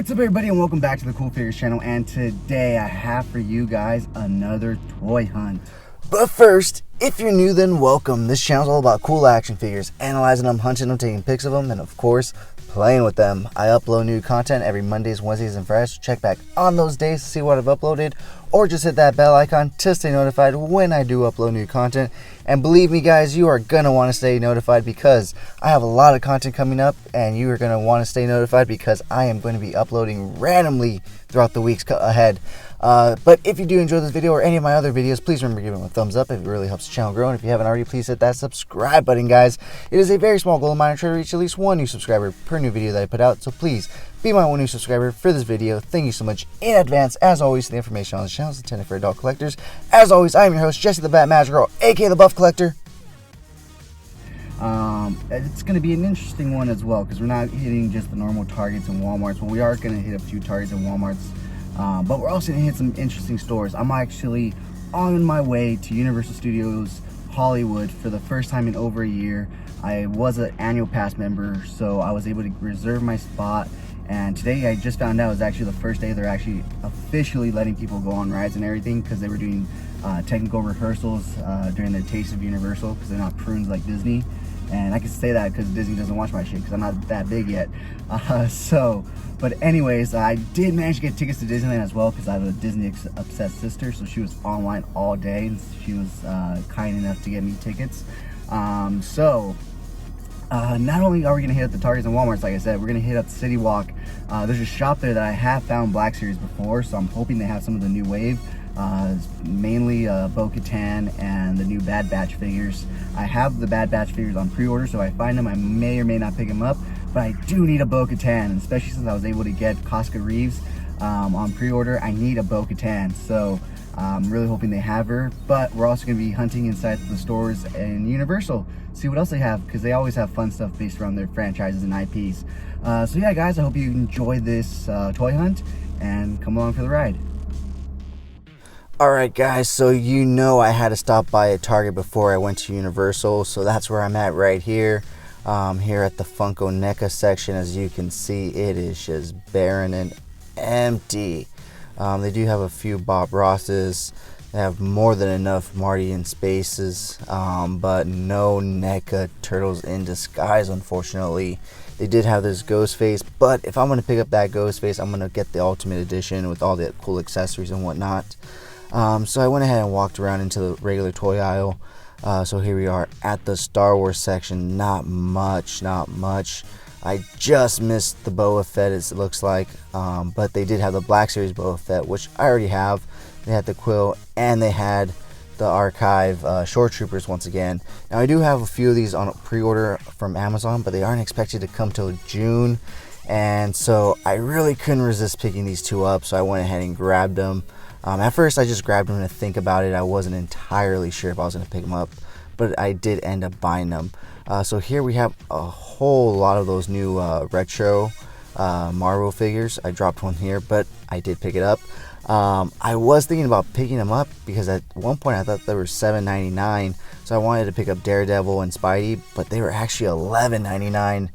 What's up, everybody, and welcome back to the CoolFigurez channel. And today I have for you guys another toy hunt. But first, if you're new, then welcome. This channel is all about cool action figures, analyzing them, hunting them, taking pics of them, and of course, playing with them. I upload new content every Mondays, Wednesdays, and Fridays. Check back on those days to see what I've uploaded, or just hit that bell icon to stay notified when I do upload new content. And believe me, guys, you are going to want to stay notified because I have a lot of content coming up, and you are going to want to stay notified because I am going to be uploading randomly throughout the weeks ahead. But if you do enjoy this video or any of my other videos, please remember giving it a thumbs up. It really helps the channel grow. And if you haven't already, please hit that subscribe button, guys. It is a very small goal of mine to try to reach at least one new subscriber per new video that I put out. So please be my one new subscriber for this video. Thank you so much in advance. As always, the information on this channel is intended for adult collectors. As always, I am your host, Jesse the Bat Magic Girl, aka the Buff Collector. It's going to be an interesting one as well because we're not hitting just the normal Targets and Walmarts. Well, we are going to hit a few Targets and Walmarts. But we're also going to hit some interesting stores. I'm actually on my way to Universal Studios Hollywood for the first time in over a year. I was an annual pass member, so I was able to reserve my spot. And today I just found out it was actually the first day they're actually officially letting people go on rides and everything, because they were doing technical rehearsals during their Taste of Universal, because they're not prunes like Disney. And I can say that because Disney doesn't watch my shit because I'm not that big yet. But anyways, I did manage to get tickets to Disneyland as well because I have a Disney obsessed sister, so she was online all day and she was kind enough to get me tickets. Not only are we gonna hit up the Targets and Walmarts, like I said, we're gonna hit up the City Walk. There's a shop there that I have found Black Series before, so I'm hoping they have some of the new wave. Mainly Bo-Katan and the new Bad Batch figures. I have the Bad Batch figures on pre-order, so if I find them, I may or may not pick them up. But I do need a Bo-Katan, especially since I was able to get Casca Reeves on pre-order. I need a Bo-Katan, so I'm really hoping they have her. But we're also going to be hunting inside the stores in Universal, see what else they have, because they always have fun stuff based around their franchises and IPs. So yeah, guys, I hope you enjoy this toy hunt and come along for the ride. Alright, guys, so you know I had to stop by a Target before I went to Universal, so that's where I'm at right here. Here at the Funko NECA section. As you can see, it is just barren and empty. They do have a few Bob Rosses. They have more than enough Marty in Spaces, but no NECA Turtles in Disguise, unfortunately. They did have this Ghostface, but if I'm going to pick up that Ghostface, I'm going to get the Ultimate Edition with all the cool accessories and whatnot. So I went ahead and walked around into the regular toy aisle. So here we are at the Star Wars section. Not much. I just missed the Boba Fett, it looks like. But they did have the Black Series Boba Fett, which I already have. They had the Quill, and they had the Archive Shore Troopers once again. Now I do have a few of these on pre-order from Amazon, but they aren't expected to come till June. And so I really couldn't resist picking these two up, so I went ahead and grabbed them. At first I just grabbed them to think about it. I wasn't entirely sure if I was going to pick them up, but I did end up buying them. So here we have a whole lot of those new retro Marvel figures. I dropped one here, but I did pick it up. I was thinking about picking them up because at one point I thought they were $7.99, so I wanted to pick up Daredevil and Spidey, but they were actually $11.99,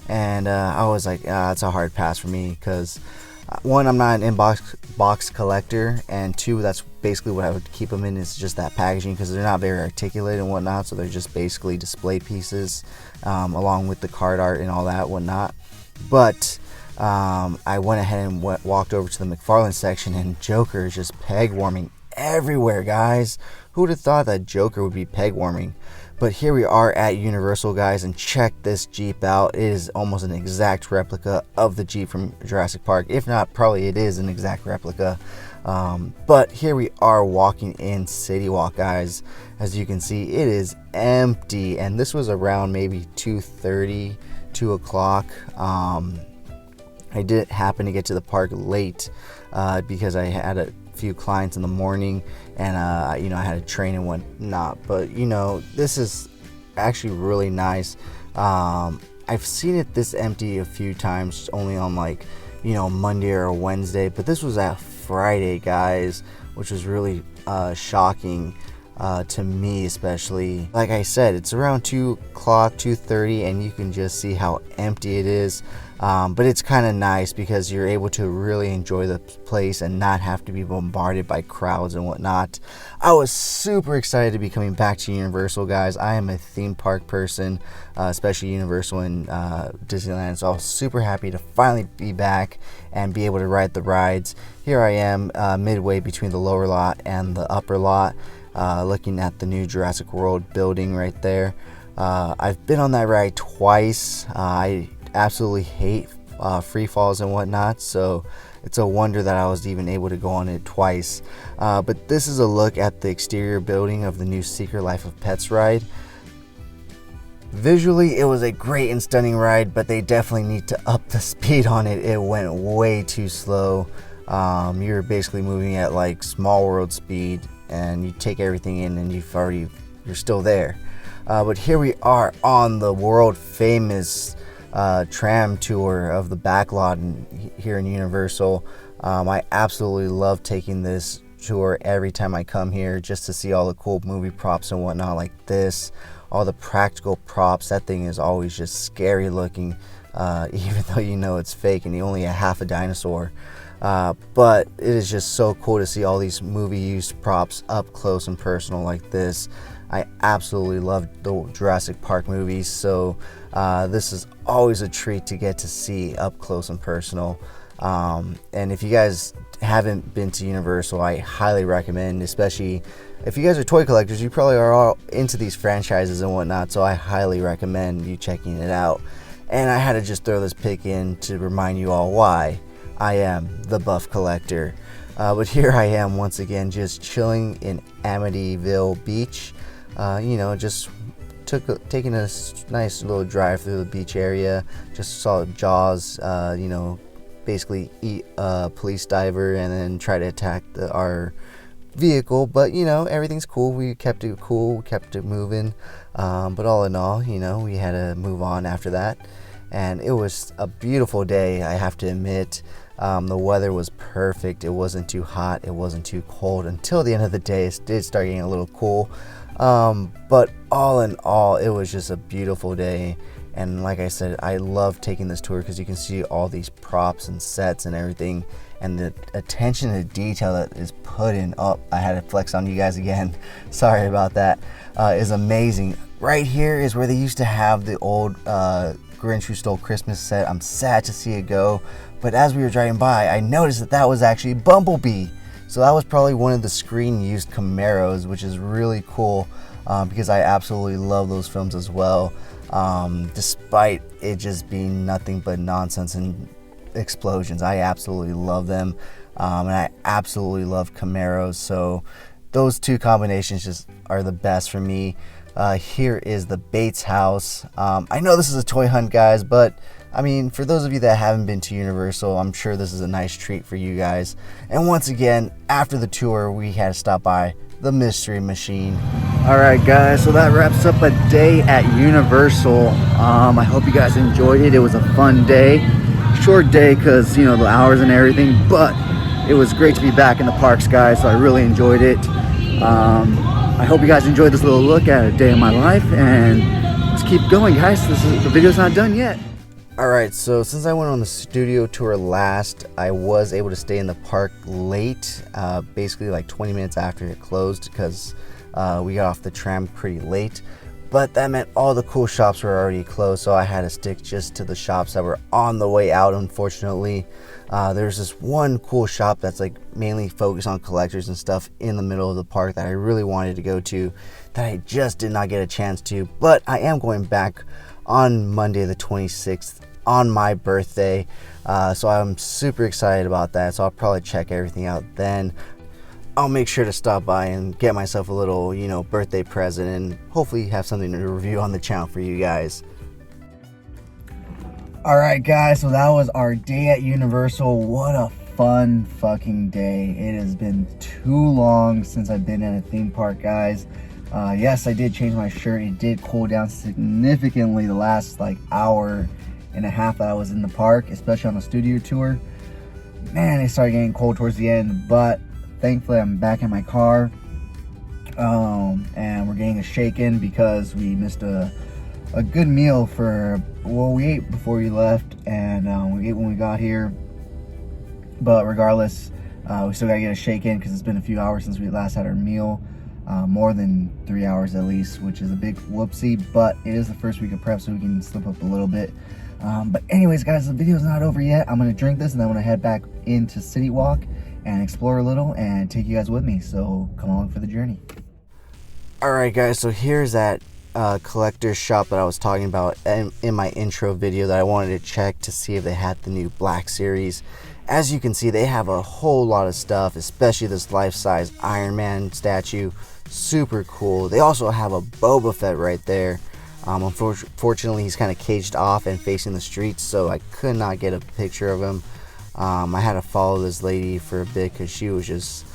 and I was like, it's a hard pass for me because one, I'm not an box collector, and two, that's basically what I would keep them in, is just that packaging, because they're not very articulate and whatnot, so they're just basically display pieces along with the card art and all that whatnot. But I went ahead and walked over to the McFarlane section, and Joker is just peg warming everywhere, guys. Who would have thought that Joker would be peg warming? But here we are at Universal, guys, and check this Jeep out. It is almost an exact replica of the Jeep from Jurassic Park. If not, probably it is an exact replica. But here we are walking in City Walk, guys. As you can see, it is empty, and this was around maybe 2:30, 2 o'clock. I did happen to get to the park late because I had a few clients in the morning, and I had to train and whatnot. But this is actually really nice. I've seen it this empty a few times, only on Monday or Wednesday, but this was at Friday, guys, which was really shocking. to me especially. Like I said, it's around 2 o'clock, 2:30, and you can just see how empty it is. But it's kind of nice because you're able to really enjoy the place and not have to be bombarded by crowds and whatnot. I was super excited to be coming back to Universal, guys. I am a theme park person, especially Universal and Disneyland, so I was super happy to finally be back and be able to ride the rides. Here I am midway between the lower lot and the upper lot, looking at the new Jurassic World building right there. I've been on that ride twice. I absolutely hate free falls and whatnot, so it's a wonder that I was even able to go on it twice. But this is a look at the exterior building of the new Secret Life of Pets ride. Visually, it was a great and stunning ride, but they definitely need to up the speed on it. It went way too slow. You're basically moving at like Small World speed, and you take everything in and you're still there. But here we are on the world famous tram tour of the backlot here in Universal. I absolutely love taking this tour every time I come here, just to see all the cool movie props and whatnot like this, all the practical props. That thing is always just scary looking, even though you know it's fake and you only have half a dinosaur. But it is just so cool to see all these movie used props up close and personal like this. I absolutely love the Jurassic Park movies, so this is always a treat to get to see up close and personal. And if you guys haven't been to Universal, I highly recommend, especially if you guys are toy collectors. You probably are all into these franchises and whatnot, so I highly recommend you checking it out. And I had to just throw this pic in to remind you all why I am the Buff Collector. But here I am once again, just chilling in Amityville Beach. Just taking a nice little drive through the beach area. Just saw Jaws, basically eat a police diver and then try to attack our vehicle. But everything's cool. We kept it cool, we kept it moving. But all in all, we had to move on after that. And it was a beautiful day, I have to admit. The weather was perfect. It wasn't too hot, it wasn't too cold. Until the end of the day, it did start getting a little cool. But all in all, it was just a beautiful day. And like I said, I love taking this tour because you can see all these props and sets and everything, and the attention to detail that is put in. Oh, I had to flex on you guys again. Sorry about that. Is amazing. Right here is where they used to have the old Grinch Who Stole Christmas set. I'm sad to see it go, but as we were driving by, I noticed that was actually Bumblebee. So that was probably one of the screen used Camaros, which is really cool because I absolutely love those films as well. Despite it just being nothing but nonsense and explosions, I absolutely love them. And I absolutely love Camaros. So those two combinations just are the best for me. Here is the Bates house. I know this is a toy hunt, guys, but I mean, for those of you that haven't been to Universal, I'm sure this is a nice treat for you guys. And once again, after the tour, we had to stop by the Mystery Machine. Alright guys, so that wraps up a day at Universal. I hope you guys enjoyed it. It was a fun day. Short day because, the hours and everything, but it was great to be back in the parks, guys, so I really enjoyed it. I hope you guys enjoyed this little look at a day of my life, and let's keep going, guys. The video's not done yet. Alright, so since I went on the studio tour last, I was able to stay in the park late, basically like 20 minutes after it closed, because we got off the tram pretty late. But that meant all the cool shops were already closed, so I had to stick just to the shops that were on the way out, unfortunately. There's this one cool shop that's like mainly focused on collectors and stuff in the middle of the park that I really wanted to go to, that I just did not get a chance to. But I am going back on Monday the 26th on my birthday, so I'm super excited about that. So I'll probably check everything out then. I'll make sure to stop by and get myself a little, birthday present, and hopefully have something to review on the channel for you guys. Alright guys, so that was our day at Universal. What a fun fucking day. It has been too long since I've been in a theme park, guys. Yes, I did change my shirt. It did cool down significantly the last hour and a half that I was in the park, especially on the studio tour. Man, it started getting cold towards the end, but thankfully I'm back in my car. And we're getting a shake-in because we missed a good meal for, well, we ate before we left, and we ate when we got here. But regardless, we still gotta get a shake-in because it's been a few hours since we last had our meal. More than 3 hours at least, which is a big whoopsie, but it is the first week of prep, so we can slip up a little bit. But anyways, guys, the video's not over yet. I'm gonna drink this and then I'm gonna head back into City Walk and explore a little and take you guys with me, so come along for the journey. Alright guys, so here's that collector's shop that I was talking about in my intro video that I wanted to check to see if they had the new Black Series. As you can see, they have a whole lot of stuff, especially this life-size Iron Man statue. Super cool. They also have a Boba Fett right there. Unfortunately, he's kind of caged off and facing the streets, so I could not get a picture of him. I had to follow this lady for a bit because she was just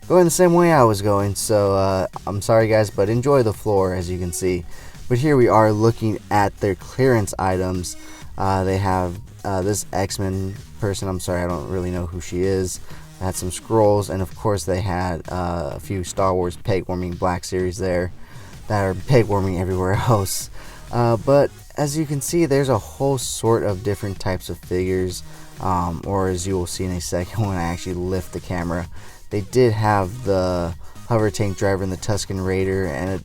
going the same way I was going. So I'm sorry guys, but enjoy the floor as you can see. But here we are looking at their clearance items. They have this X-Men person. I'm sorry, I don't really know who she is. They had some scrolls, and of course they had a few Star Wars peg warming Black Series there that are peg warming everywhere else. But as you can see, there's a whole sort of different types of figures, or as you will see in a second when I actually lift the camera. They did have the hover tank driver and the Tusken Raider and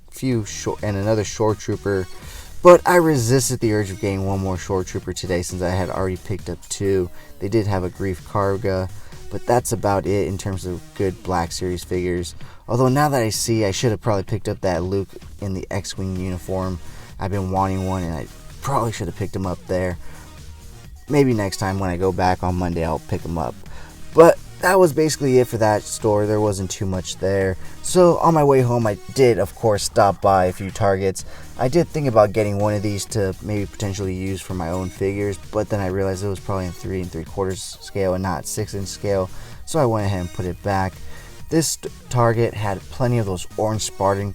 another shore trooper, but I resisted the urge of getting one more shore trooper today since I had already picked up 2. They did have a Grief Karga, but that's about it in terms of good Black Series figures. Although now that I see, I should have probably picked up that Luke in the X-Wing uniform. I've been wanting one and I probably should have picked him up there. Maybe next time when I go back on Monday I'll pick him up. But that was basically it for that store. There wasn't too much there. So on my way home, I did of course stop by a few Targets. I did think about getting one of these to maybe potentially use for my own figures, but then I realized it was probably in 3 3/4 scale and not 6-inch scale, so I went ahead and put it back. This Target had plenty of those orange Spartan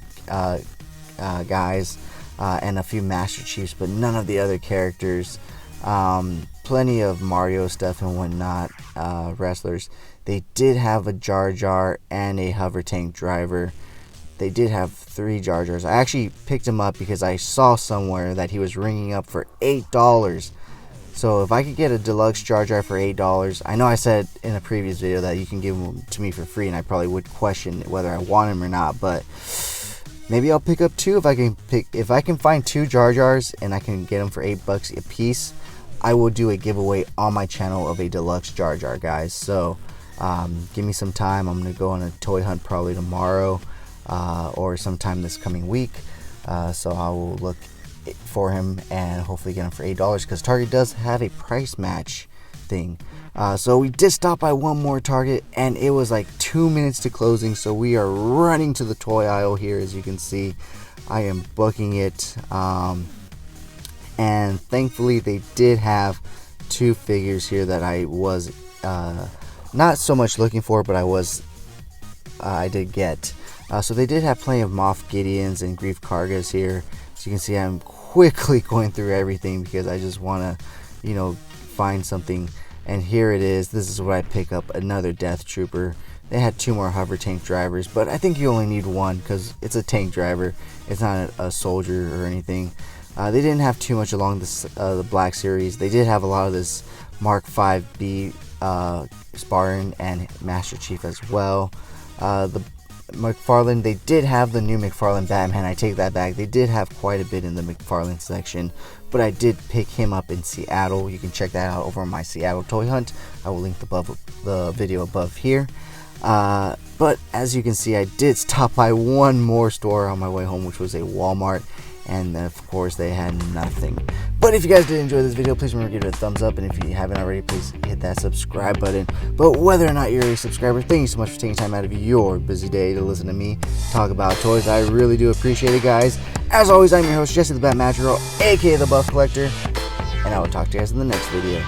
guys and a few Master Chiefs, but none of the other characters. Plenty of Mario stuff and whatnot, wrestlers. They did have a Jar Jar and a hover tank driver. They did have 3 Jar Jars. I actually picked him up because I saw somewhere that he was ringing up for $8. So if I could get a deluxe Jar Jar for $8, I know I said in a previous video that you can give them to me for free, and I probably would question whether I want him or not, but maybe I'll pick up 2 if I can find 2 Jar Jars and I can get them for $8 a piece. I will do a giveaway on my channel of a deluxe Jar Jar, guys. So give me some time. I'm gonna go on a toy hunt probably tomorrow or sometime this coming week. So I will look for him and hopefully get him for $8 because Target does have a price match thing. So we did stop by one more Target and it was like 2 minutes to closing, so we are running to the toy aisle here. As you can see, I am booking it, and thankfully they did have 2 figures here that I was not so much looking for, but I did get. So they did have plenty of Moff Gideons and Grief Kargas here. As you can see, I'm quickly going through everything because I just want to, find something. And here it is. This is what I pick up, another Death Trooper. They had 2 more hover tank drivers, but I think you only need 1 because it's a tank driver. It's not a soldier or anything. They didn't have too much along this the Black Series. They did have a lot of this Mark 5B Spartan and Master Chief as well. The McFarlane, they did have the new McFarlane Batman. I take that back. They did have quite a bit in the McFarlane section, but I did pick him up in Seattle. You can check that out over on my Seattle Toy Hunt. I will link the video above here. But as you can see, I did stop by one more store on my way home, which was a Walmart, and then of course they had nothing. But if you guys did enjoy this video, please remember to give it a thumbs up, and if you haven't already, please hit that subscribe button. But whether or not you're a subscriber, thank you so much for taking time out of your busy day to listen to me talk about toys. I really do appreciate it, guys. As always, I'm your host, Jesse the Bat Magic Girl, aka the Buff Collector, and I will talk to you guys in the next video.